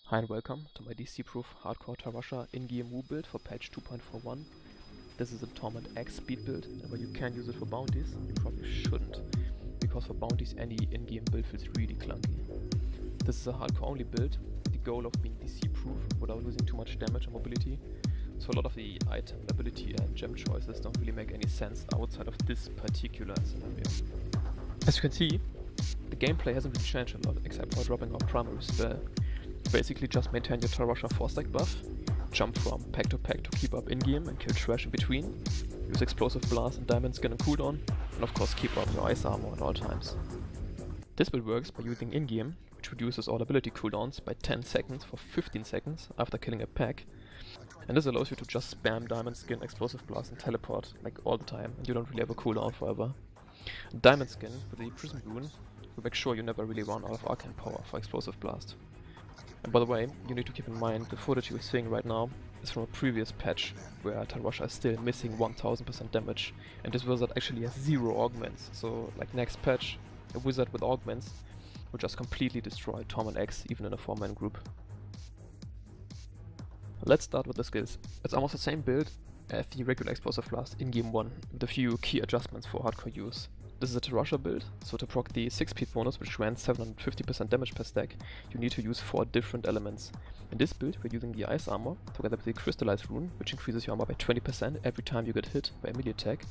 Hi and welcome to my DC-proof hardcore TalRasha in-game WoH build for patch 2.41. This is a Torment X speed build, and while you can use it for bounties, you probably shouldn't, because for bounties any in-game build feels really clunky. This is a hardcore only build, with the goal of being DC-proof without losing too much damage and mobility, so a lot of the item, ability and gem choices don't really make any sense outside of this particular scenario. As you can see, the gameplay hasn't really changed a lot, except for dropping our primary spell. Basically just maintain your TalRasha 4-stack buff, jump from pack to pack to keep up in-game and kill trash in between, use explosive blast and diamond skin and cooldown, and of course keep up your ice armor at all times. This build works by using in-game, which reduces all ability cooldowns by 10 seconds for 15 seconds after killing a pack, and this allows you to just spam diamond skin, explosive blast and teleport like all the time, and you don't really have a cooldown forever. Diamond skin with the prism rune will make sure you never really run out of arcane power for explosive blast. And by the way, you need to keep in mind the footage you're seeing right now is from a previous patch where TalRasha is still missing 1000% damage, and this wizard actually has 0 augments, so like next patch, a wizard with augments will just completely destroy Torment X even in a 4-man group. Let's start with the skills. It's almost the same build as the regular explosive blast in game 1, with a few key adjustments for hardcore use. This is a TalRasha build, so to proc the 6-speed bonus, which grants 750% damage per stack, you need to use 4 different elements. In this build, we're using the ice armor, together with the crystallized rune, which increases your armor by 20% every time you get hit by a melee attack.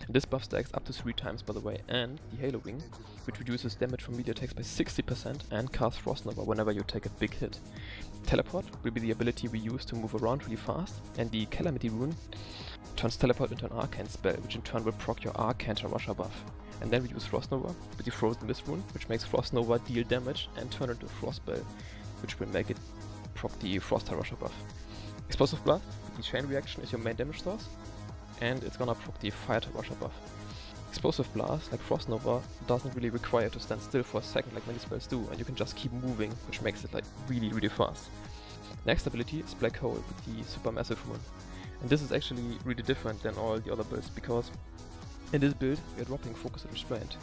And this buff stacks up to 3 times, by the way, and the halo wing, which reduces damage from melee attacks by 60% and casts Frost Nova whenever you take a big hit. Teleport will be the ability we use to move around really fast, and the calamity rune turns teleport into an arcane spell, which in turn will proc your arcane TalRasha buff. And then we use Frost Nova with the Frozen Mist rune, which makes Frost Nova deal damage and turn into a Frost Spell, which will make it proc the Frost TalRasha buff. Explosive Blast with the Chain Reaction is your main damage source, and it's gonna proc the Fire TalRasha buff. Explosive Blast, like Frost Nova, doesn't really require to stand still for a second like many spells do, and you can just keep moving, which makes it like really fast. Next ability is Black Hole with the Supermassive rune. And this is actually really different than all the other builds, because in this build, we are dropping Focus and Restraint,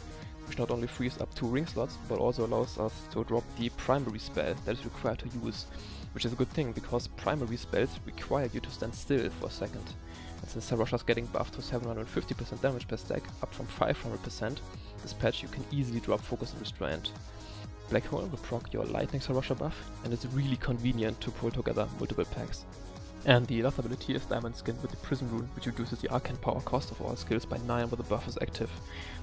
which not only frees up 2 ring slots, but also allows us to drop the primary spell that is required to use, which is a good thing, because primary spells require you to stand still for a second. And since TalRasha is getting buffed to 750% damage per stack, up from 500%, this patch you can easily drop Focus and Restraint. Black Hole will proc your Lightning TalRasha buff, and it's really convenient to pull together multiple packs. And the last ability is Diamond Skin with the Prism rune, which reduces the arcane power cost of all skills by 9 when the buff is active.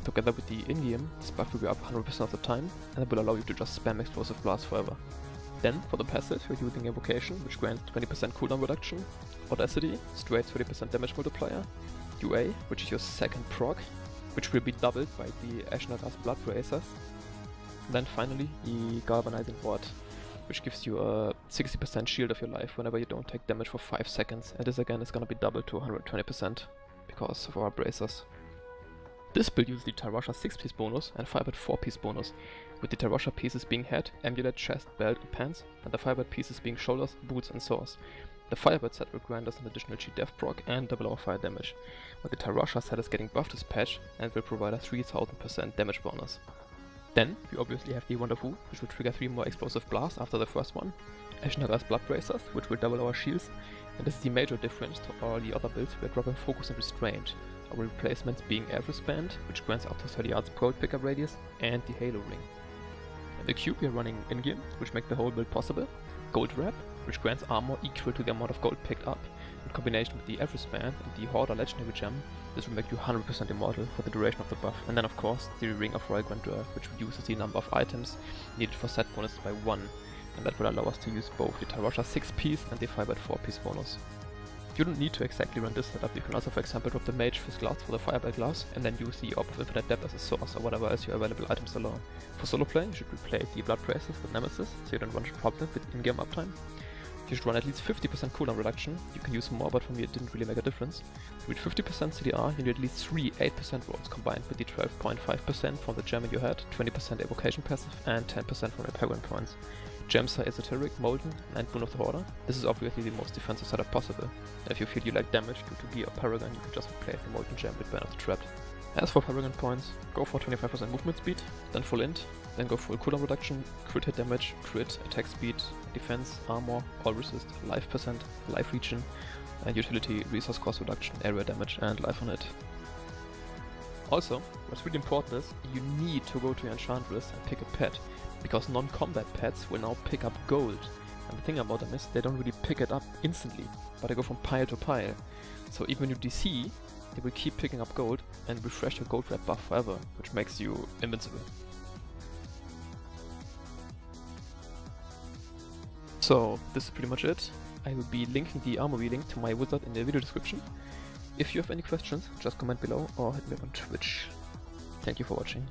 Together with the in-game, this buff will be up 100% of the time, and it will allow you to just spam Explosive Blast forever. Then, for the passive, we're using Invocation, which grants 20% cooldown reduction, Audacity, straight 30% damage multiplier, UA, which is your second proc, which will be doubled by the Ashnaga's Blood Bracers. Then finally, the Galvanizing Ward, which gives you a 60% shield of your life whenever you don't take damage for 5 seconds, and this again is gonna be doubled to 120% because of our bracers. This build uses the TalRasha 6-piece bonus and Firebird 4-piece bonus, with the TalRasha pieces being head, amulet, chest, belt and pants, and the Firebird pieces being shoulders, boots and swords. The Firebird set will grant us an additional G-Death proc and double our fire damage, but the TalRasha set is getting buffed this patch and will provide a 3000% damage bonus. Then, we obviously have the Wonderful, which will trigger 3 more explosive blasts after the first one, Ashnaga's Blood Bracers, which will double our shields, and this is the major difference to all the other builds. We are dropping Focus and Restraint, our replacements being Average Band, which grants up to 30 yards gold pickup radius, and the Halo Ring. In the cube we are running in-game, which make the whole build possible, Gold Wrap, which grants armor equal to the amount of gold picked up. In combination with the Average Band and the Hoarder Legendary Gem, this will make you 100% immortal for the duration of the buff. And then of course, the Ring of Royal Grandeur, which reduces the number of items needed for set bonuses by 1, and that will allow us to use both the TalRasha 6-piece and the Firebird 4-piece bonus. You don't need to exactly run this setup. You can also, for example, drop the Mage Fist Gloves for the Firebird Gloves, and then use the Orb of Infinite Depth as a source, or whatever else your available items allow. For solo play, you should replace the Blood Bracers with Nemesis, so you don't run into problems with in-game uptime. You should run at least 50% cooldown reduction. You can use more, but for me it didn't really make a difference. To reach 50% CDR, you need at least 3 8% rolls combined with the 12.5% from the gem in your head, 20% evocation passive, and 10% from your Peregrine points. Gems are Esoteric, Molten, and Boon of the Hoarder. This is obviously the most defensive setup possible. And if you feel you lack damage due to Gear or Paragon, you can just replace the Molten Gem with Burn of the Trapped. As for Paragon points, go for 25% movement speed, then full int, then go full cooldown reduction, crit hit damage, crit, attack speed, defense, armor, all resist, life percent, life regen, and utility, resource cost reduction, area damage, and life on it. Also, what's really important is, you need to go to your enchantress and pick a pet, because non-combat pets will now pick up gold. And the thing about them is, they don't really pick it up instantly, but they go from pile to pile. So even when you DC, they will keep picking up gold and refresh your gold red buff forever, which makes you invincible. So this is pretty much it. I will be linking the armory link to my wizard in the video description. If you have any questions, just comment below or hit me up on Twitch. Thank you for watching.